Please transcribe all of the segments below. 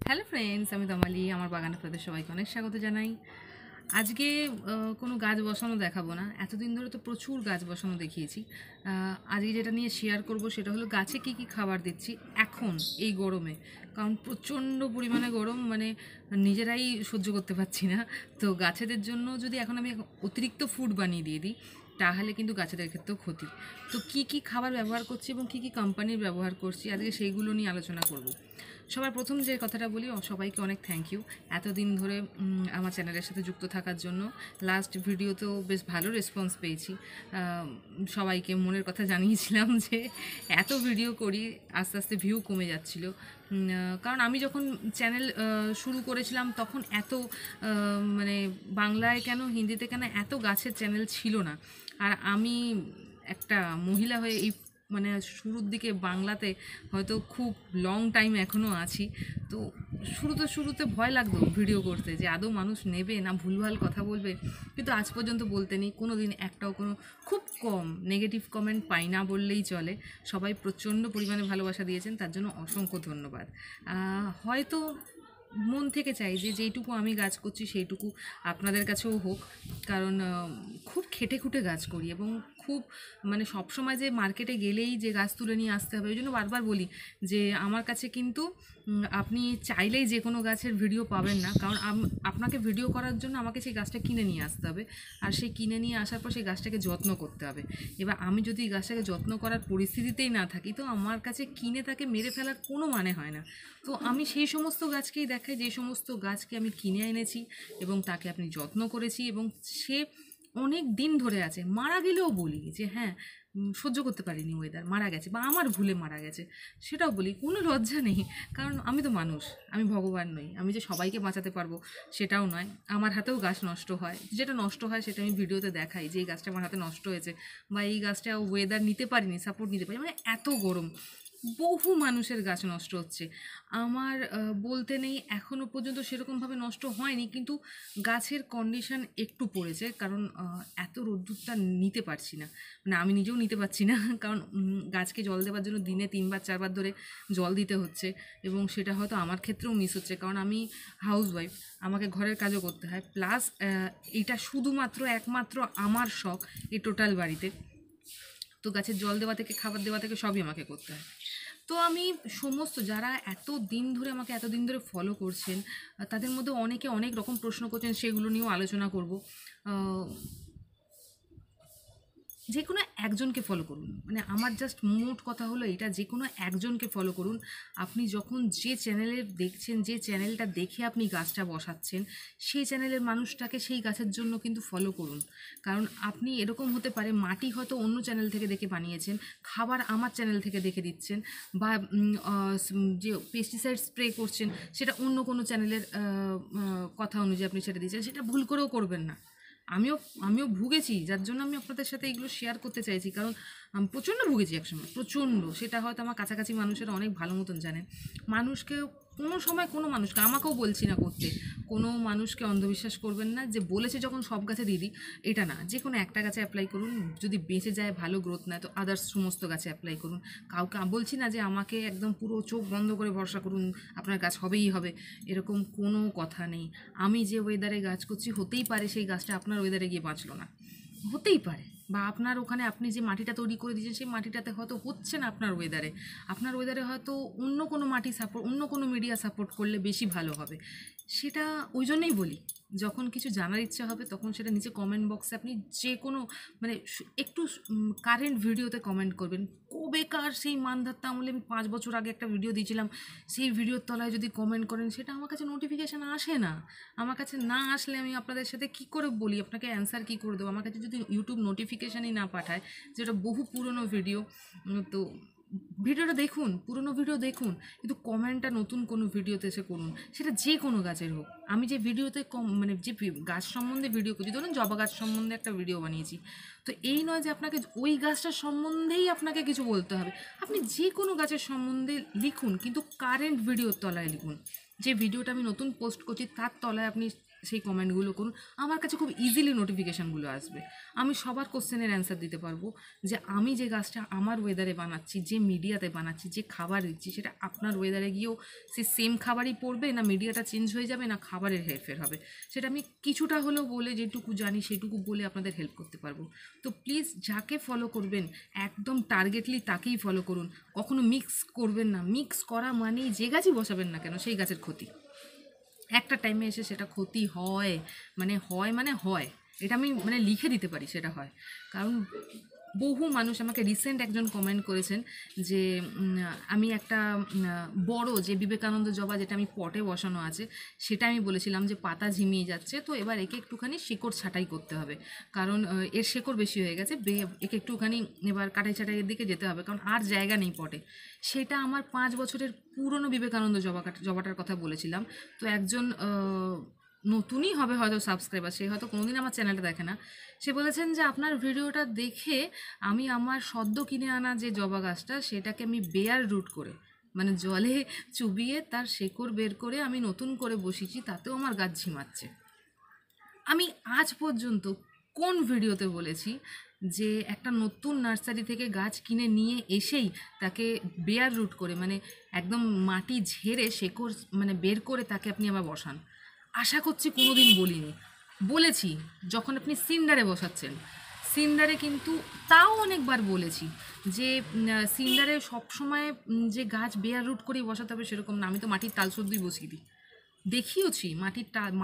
Hello friends, আমি তমালি। আমার বাগানে আপনাদের সবাইকে অনেক স্বাগত জানাই। আজকে কোনো গাছ বসানো দেখাবো না, এতদিন ধরে তো প্রচুর গাছ বসানো দেখিয়েছি। আজকে যেটা নিয়ে শেয়ার করব সেটা হলো গাছে কী কী খাবার দিচ্ছি এখন এই গরমে। কারণ প্রচণ্ড পরিমাণে গরম, মানে নিজেরাই সহ্য করতে পারছি না। তো গাছেদের জন্য যদি এখন আমি অতিরিক্ত ফুড বানিয়ে দিয়ে দিই তাহলে কিন্তু গাছেদের ক্ষেত্রেও ক্ষতি। তো কী কী খাবার ব্যবহার করছি এবং কী কী কোম্পানির ব্যবহার করছি আজকে সেইগুলো নিয়ে আলোচনা করব। সবার প্রথম যে কথাটা বলি, সবাইকে অনেক থ্যাংক ইউ এতদিন ধরে আমার চ্যানেলের সাথে যুক্ত থাকার জন্য। লাস্ট ভিডিওতেও বেশ ভালো রেসপন্স পেয়েছি। সবাইকে মনের কথা জানিয়েছিলাম যে এত ভিডিও করি, আস্তে আস্তে ভিউ কমে যাচ্ছিল। কারণ আমি যখন চ্যানেল শুরু করেছিলাম তখন এত মানে বাংলায় কেন হিন্দিতে কেন এত গাছের চ্যানেল ছিল না। আর আমি একটা মহিলা হয়ে এই মানে শুরুর দিকে বাংলাতে হয়তো খুব লং টাইম এখনও আছি। তো শুরুতে ভয় লাগতো ভিডিও করতে, যে আদৌ মানুষ নেবে না ভুলভাল কথা বলবে। কিন্তু আজ পর্যন্ত বলতে নেই কোনো দিন একটাও কোনো খুব কম নেগেটিভ কমেন্ট পাই না বললেই চলে। সবাই প্রচণ্ড পরিমাণে ভালোবাসা দিয়েছেন, তার জন্য অসংখ্য ধন্যবাদ। হয়তো মন থেকে চাই যে যেইটুকু আমি গাছ করছি সেইটুকু আপনাদের কাছেও হোক। কারণ খুব খেটে খুঁটে গাছ করি এবং খুব মানে সবসময় যে মার্কেটে গেলেই যে গাছ তুলে নিয়ে আসতে হবে ওই জন্য বারবার বলি যে আমার কাছে কিন্তু আপনি চাইলেই যে কোনো গাছের ভিডিও পাবেন না। কারণ আপনাকে ভিডিও করার জন্য আমাকে সেই গাছটা কিনে নিয়ে আসতে হবে, আর সেই কিনে নিয়ে আসার পর সেই গাছটাকে যত্ন করতে হবে। এবার আমি যদি গাছটাকে যত্ন করার পরিস্থিতিতেই না থাকি তো আমার কাছে কিনে তাকে মেরে ফেলার কোনো মানে হয় না। তো আমি সেই সমস্ত গাছকেই দেখাই যে সমস্ত গাছকে আমি কিনে এনেছি এবং তাকে আপনি যত্ন করেছি এবং সে অনেক দিন ধরে আছে। মারা গেলেও বলি যে হ্যাঁ সহ্য করতে পারিনি, ওয়েদার মারা গেছে বা আমার ভুলে মারা গেছে, সেটাও বলি, কোনো লজ্জা নেই। কারণ আমি তো মানুষ, আমি ভগবান নই, আমি যে সবাইকে বাঁচাতে পারবো সেটাও নয়। আমার হাতেও গাছ নষ্ট হয়, যেটা নষ্ট হয় সেটা আমি ভিডিওতে দেখাই যে এই গাছটা আমার হাতে নষ্ট হয়েছে বা এই গাছটা ওয়েদার নিতে পারিনি, সাপোর্ট নিতে পারি, মানে এত গরম বহু মানুষের গাছ নষ্ট হচ্ছে। আমার বলতে নেই এখনও পর্যন্ত সেরকমভাবে নষ্ট হয়নি, কিন্তু গাছের কন্ডিশন একটু পড়েছে। কারণ এত রোদ্দুরটা নিতে পারছি না, মানে আমি নিজেও নিতে পারছি না। কারণ গাছকে জল দেওয়ার জন্য দিনে 3বার 4বার ধরে জল দিতে হচ্ছে এবং সেটা হয়তো আমার ক্ষেত্রেও মিস হচ্ছে। কারণ আমি হাউসওয়াইফ, আমাকে ঘরের কাজও করতে হয়, প্লাস এটা শুধুমাত্র একমাত্র আমার শখ এই টোটাল বাড়িতে। তো গাছের জল দেওয়া থেকে খাবার দেওয়া থেকে সবই আমাকে করতে হয়। তো আমি সমস্ত যারা এতদিন ধরে ফলো করছেন তাদের মধ্যে অনেকে অনেক রকম প্রশ্ন করছেন, সেগুলো নিয়েও আলোচনা করব। যে কোনো একজনকে ফলো করুন, মানে আমার জাস্ট মোট কথা হলো এটা, যে কোনো একজনকে ফলো করুন। আপনি যখন যে চ্যানেলে দেখছেন, যে চ্যানেলটা দেখে আপনি গাছটা বসাচ্ছেন, সেই চ্যানেলের মানুষটাকে সেই গাছের জন্য কিন্তু ফলো করুন। কারণ আপনি এরকম হতে পারে মাটি হয়তো অন্য চ্যানেল থেকে দেখে বানিয়েছেন, খাবার আমার চ্যানেল থেকে দেখে দিচ্ছেন, বা যে পেস্টিসাইড স্প্রে করছেন সেটা অন্য কোনো চ্যানেলের কথা অনুযায়ী আপনি সেটা দিচ্ছেন, সেটা ভুল করেও করবেন না। আমিও আমিও ভুগেছি, যার জন্য আমি আপনাদের সাথে এগুলো শেয়ার করতে চাইছি। কারণ আমি প্রচণ্ড ভুগেছি একসময়, প্রচণ্ড। সেটা হয়তো আমার কাছাকাছি মানুষেরা অনেক ভালো মতন জানেন। মানুষকে কোনো সময় কোনো মানুষকে, আমাকেও বলছি না করতে, কোনো মানুষকে অন্ধবিশ্বাস করবেন না যে বলেছে যখন সব গাছে দিদি, এটা না। যে কোনো একটা গাছে অ্যাপ্লাই করুন, যদি বেঁচে যায় ভালো, গ্রোথ নেয় তো আদার্স সমস্ত গাছে অ্যাপ্লাই করুন। কাউকে বলছি না যে আমাকে একদম পুরো চোখ বন্ধ করে ভরসা করুন, আপনার গাছ হবেই হবে, এরকম কোনো কথা নেই। আমি যে ওয়েদারে গাছ করছি হতেই পারে সেই গাছটা আপনার ওয়েদারে গিয়ে বাঁচলো না, হতেই পারে। বা আপনার ওখানে আপনি যে মাটিটা তৈরি করে দিয়েছেন সেই মাটিটাতে হয়তো হচ্ছে না আপনার ওয়েদারে হয়তো অন্য কোনো মাটি সাপোর্ট, অন্য কোনো মিডিয়া সাপোর্ট করলে বেশি ভালো হবে। সেটা ওই জন্যই বলি, যখন কিছু জানার ইচ্ছা হবে তখন সেটা নিচে কমেন্ট বক্সে আপনি যে কোনো মানে একটু কারেন্ট ভিডিওতে কমেন্ট করবেন। কবেকার সেই মানধাত্তা আমলে আমি 5 বছর আগে একটা ভিডিও দিয়েছিলাম, সেই ভিডিওর তলায় যদি কমেন্ট করেন, সেটা আমার কাছে নোটিফিকেশান আসে না। আমার কাছে না আসলে আমি আপনাদের সাথে কী করে বলি, আপনাকে অ্যান্সার কী করে দেবো? আমার কাছে যদি ইউটিউব নোটিফিকেশানই না পাঠায়, যেটা বহু পুরনো ভিডিও, তো ভিডিওটা দেখুন, পুরনো ভিডিও দেখুন, কিন্তু কমেন্টটা নতুন কোনো ভিডিওতে এসে করুন, সেটা যে কোনো গাছের হোক। আমি যে ভিডিওতে মানে যে গাছ সম্বন্ধে ভিডিও করছি, ধরুন জবা গাছ সম্বন্ধে একটা ভিডিও বানিয়েছি, তো এই নয় যে আপনাকে ওই গাছটার সম্বন্ধেই আপনাকে কিছু বলতে হবে। আপনি যে কোনো গাছের সম্বন্ধে লিখুন, কিন্তু কারেন্ট ভিডিওর তলায় লিখুন। যে ভিডিওটা আমি নতুন পোস্ট করছি তার তলায় আপনি সেই কমেন্টগুলো করুন। আমার কাছে খুব ইজিলি নোটিফিকেশানগুলো আসবে, আমি সবার কোশ্চেনের অ্যান্সার দিতে পারবো যে আমি যে গাছটা আমার ওয়েদারে বানাচ্ছি, যে মিডিয়াতে বানাচ্ছি, যে খাবার দিচ্ছি, সেটা আপনার ওয়েদারে গিয়েও সে সেম খাবারই পড়বে, না মিডিয়াটা চেঞ্জ হয়ে যাবে, না খাবারের হেরফের হবে, সেটা আমি কিছুটা হলেও বলে, যেটুকু জানি সেটুকু বলে আপনাদের হেল্প করতে পারবো। তো প্লিজ যাকে ফলো করবেন একদম টার্গেটলি তাকেই ফলো করুন, কখনো মিক্স করবেন না। মিক্স করা মানেই যে গাছই বসাবেন না কেন সেই গাছের ক্ষতি, একটা টাইমে এসে সেটা ক্ষতি হয়, হয়, এটা আমি লিখে দিতে পারি, সেটা হয়। কারণ বহু মানুষ আমাকে রিসেন্ট একজন কমেন্ট করেছেন যে আমি একটা বড় যে বিবেকানন্দ জবা যেটা আমি পটে বসানো আছে, সেটা আমি বলেছিলাম যে পাতা ঝিমিয়ে যাচ্ছে, তো এবার একে একটুখানি শিকড় ছাঁটাই করতে হবে, কারণ এর শেকড় বেশি হয়ে গেছে, একে একটুখানি এবার কাটাই ছাঁটাইয়ের দিকে যেতে হবে, কারণ আর জায়গা নেই পটে। সেটা আমার 5 বছরের পুরনো বিবেকানন্দ জবাটার কথা বলেছিলাম। তো একজন নতুনই হবে হয়তো সাবস্ক্রাইবার, সে হয়তো কোনোদিন আমার চ্যানেলটা দেখে না, সে বলেছেন যে আপনার ভিডিওটা দেখে আমি আমার সদ্য কিনে আনা যে জবা গাছটা সেটাকে আমি বেয়ার রুট করে, জলে চুবিয়ে তার শেকড় বের করে আমি নতুন করে বসিয়েছি, তাতেও আমার গাছ ঝিমাচ্ছে। আমি আজ পর্যন্ত কোন ভিডিওতে বলেছি যে একটা নতুন নার্সারি থেকে গাছ কিনে নিয়ে এসেই তাকে বেয়ার রুট করে, একদম মাটি ঝেড়ে শেকড় বের করে তাকে আপনি আবার বসান? আশা করছি কোনো দিন বলিনি। বলেছি যখন আপনি সিন্ডারে বসাচ্ছেন, সিন্ডারে কিন্তু তাও অনেকবার বলেছি যে সিন্ডারে সবসময় যে গাছ বেয়ার রুট করেই বসাতে হবে সেরকম না, আমি তো মাটির তাল সদ্যই বসিয়ে দিই, দেখিয়েছি।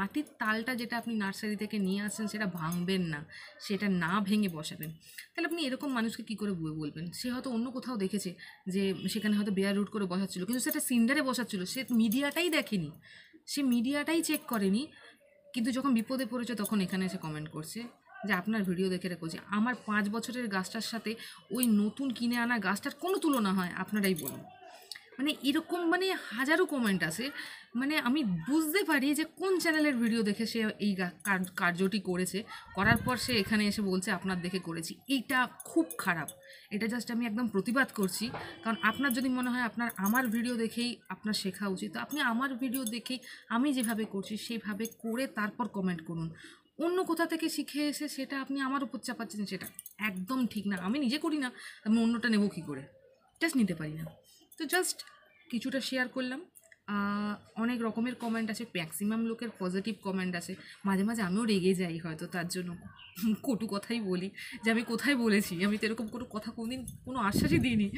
মাটির তালটা যেটা আপনি নার্সারি থেকে নিয়ে আসছেন সেটা ভাঙবেন না, সেটা না ভেঙে বসাবেন। তাহলে আপনি এরকম মানুষকে কী করে বলবেন? সে হয়তো অন্য কোথাও দেখেছে যে সেখানে হয়তো বেয়ার রুট করে বসাচ্ছিল, কিন্তু সেটা সিন্ডারে বসাচ্ছিল, সে মিডিয়াটাই দেখেনি, সে মিডিয়াটাই চেক করেনি, কিন্তু যখন বিপদে পড়েছে তখন এখানে এসে কমেন্ট করছে যে আপনার ভিডিও দেখে রেখেছি। আমার 5 বছরের গাছটার সাথে ওই নতুন কিনে আনা গাছটার কোনো তুলনা হয়? আপনারাই বলুন। এরকম হাজারো কমেন্ট আছে, আমি বুঝতে পারি যে কোন চ্যানেলের ভিডিও দেখে সে এই কার্যটি করেছে, করার পর সে এখানে এসে বলছে আপনার দেখে করেছি। এইটা খুব খারাপ, এটা জাস্ট আমি একদম প্রতিবাদ করছি। কারণ আপনার যদি মনে হয় আপনার আমার ভিডিও দেখেই আপনার শেখা উচিত, তো আপনি আমার ভিডিও দেখেই আমি যেভাবে করছি সেইভাবে করে তারপর কমেন্ট করুন। অন্য কোথা থেকে শিখে এসে সেটা আপনি আমার উপর চাপাচ্ছেন, সেটা একদম ঠিক না। আমি নিজে করি না, আমি অন্যটা নেব কী করে? জাস্ট নিতে পারি না। তো জাস্ট কিছুটা শেয়ার করলাম। অনেক রকমের কমেন্ট আছে, ম্যাক্সিমাম লোকের পজিটিভ কমেন্ট আছে। মাঝে মাঝে আমিও রেগে যাই, হয়তো তার জন্য কটু কথাই বলি, যে আমি কোথায় বলেছি, আমি তো এরকম কোনো কথা কোনোদিন কোনো আশ্বাসই দিইনি।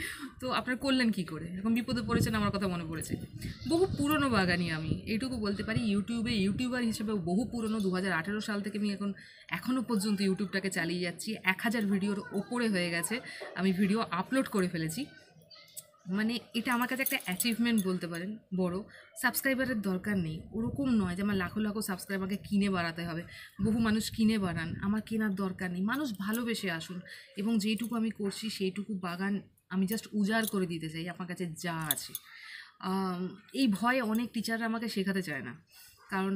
তো আপনারা করলেন কী করে? এখন বিপদে পড়েছেন, আমার কথা মনে পড়েছে। বহু পুরনো বাগানি আমি, এইটুকু বলতে পারি। ইউটিউবার হিসেবে বহু পুরনো, 2018 সাল থেকে আমি এখনও পর্যন্ত ইউটিউবটাকে চালিয়ে যাচ্ছি। 1000 ভিডিওর ওপরে হয়ে গেছে, আমি ভিডিও আপলোড করে ফেলেছি। এটা আমার কাছে একটা অ্যাচিভমেন্ট বলতে পারেন, বড়। সাবস্ক্রাইবারের দরকার নেই, ওরকম নয় যে আমার লাখো লাখো সাবস্ক্রাইবারকে কিনে বাড়াতে হবে। বহু মানুষ কিনে বাড়ান, আমার কেনার দরকার নেই। মানুষ ভালোবেসে আসুন, এবং যেইটুকু আমি করছি সেইটুকু বাগান আমি জাস্ট উজাড় করে দিতে চাই আমার কাছে যা আছে। এই ভয়ে অনেক টিচাররা আমাকে শেখাতে চায় না, কারণ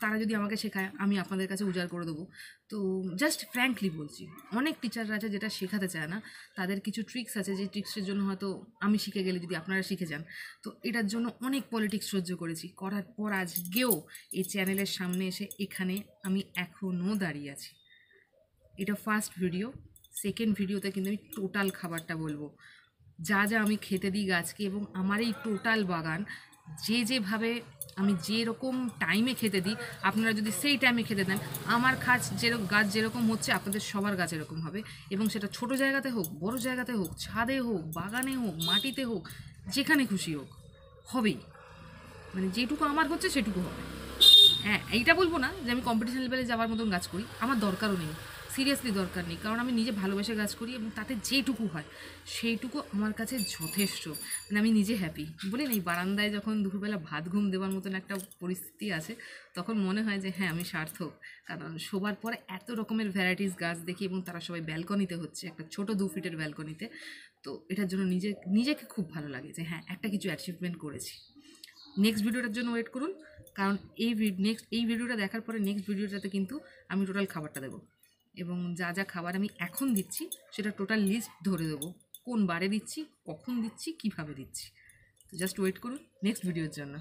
তারা যদি আমাকে শেখায় আমি আপনাদের কাছে উজাড় করে দেবো। তো জাস্ট ফ্র্যাঙ্কলি বলছি, অনেক টিচাররা আছে যেটা শেখাতে চায় না, তাদের কিছু ট্রিক্স আছে, যে ট্রিক্সের জন্য হয়তো আমি শিখে গেলে যদি আপনারা শিখে যান। তো এটার জন্য অনেক পলিটিক্স সহ্য করেছি, করার পর আজকেও এই চ্যানেলের সামনে এসে এখানে আমি এখনও দাঁড়িয়ে আছি। এটা ফার্স্ট ভিডিও, সেকেন্ড ভিডিওতে কিন্তু আমি টোটাল খাবারটা বলবো, যা যা আমি খেতে দিই গাছকে, এবং আমার এই টোটাল বাগান যেভাবে আমি যেরকম টাইমে খেতে দিই, আপনারা যদি সেই টাইমে খেতে দেন, আমার গাছ যেরকম হচ্ছে আপনাদের সবার গাছ এরকম হবে। এবং সেটা ছোট জায়গাতে হোক, বড় জায়গাতে হোক, ছাদে হোক, বাগানে হোক, মাটিতে হোক, যেখানে খুশি হোক, হবেই। যেটুকু আমার হচ্ছে সেটুকু হবে। হ্যাঁ, এইটা বলবো না যে আমি কম্পিটিশন লেভেলে যাওয়ার মতন গাছ করি, আমার দরকারও নেই, সিরিয়াসলি দরকার নেই। কারণ আমি নিজে ভালোবেসে গাছ করি, এবং তাতে যেটুকু হয় সেইটুকু আমার কাছে যথেষ্ট। আমি নিজে হ্যাপি। বলি না, এই বারান্দায় যখন দুপুরবেলা ভাত ঘুম দেওয়ার মতন একটা পরিস্থিতি আছে, তখন মনে হয় যে হ্যাঁ, আমি সার্থক। কারণ শোবার পরে এত রকমের ভ্যারাইটিস গাছ দেখি, এবং তারা সবাই ব্যালকনিতে হচ্ছে, একটা ছোটো 2 ফিটের ব্যালকনিতে। তো এটার জন্য নিজেকে খুব ভালো লাগে যে হ্যাঁ, একটা কিছু অ্যাচিভমেন্ট করেছি। নেক্সট ভিডিওটার জন্য ওয়েট করুন, কারণ এই ভিডিওটা দেখার পরে নেক্সট ভিডিওটাতে কিন্তু আমি টোটাল খাবারটা দেবো, এবং যা যা খাবার আমি এখন দিচ্ছি সেটা টোটাল লিস্ট ধরে দেবো, কোন বারে দিচ্ছি, কখন দিচ্ছি, কীভাবে দিচ্ছি। তো জাস্ট ওয়েট করুন নেক্সট ভিডিওর জন্য।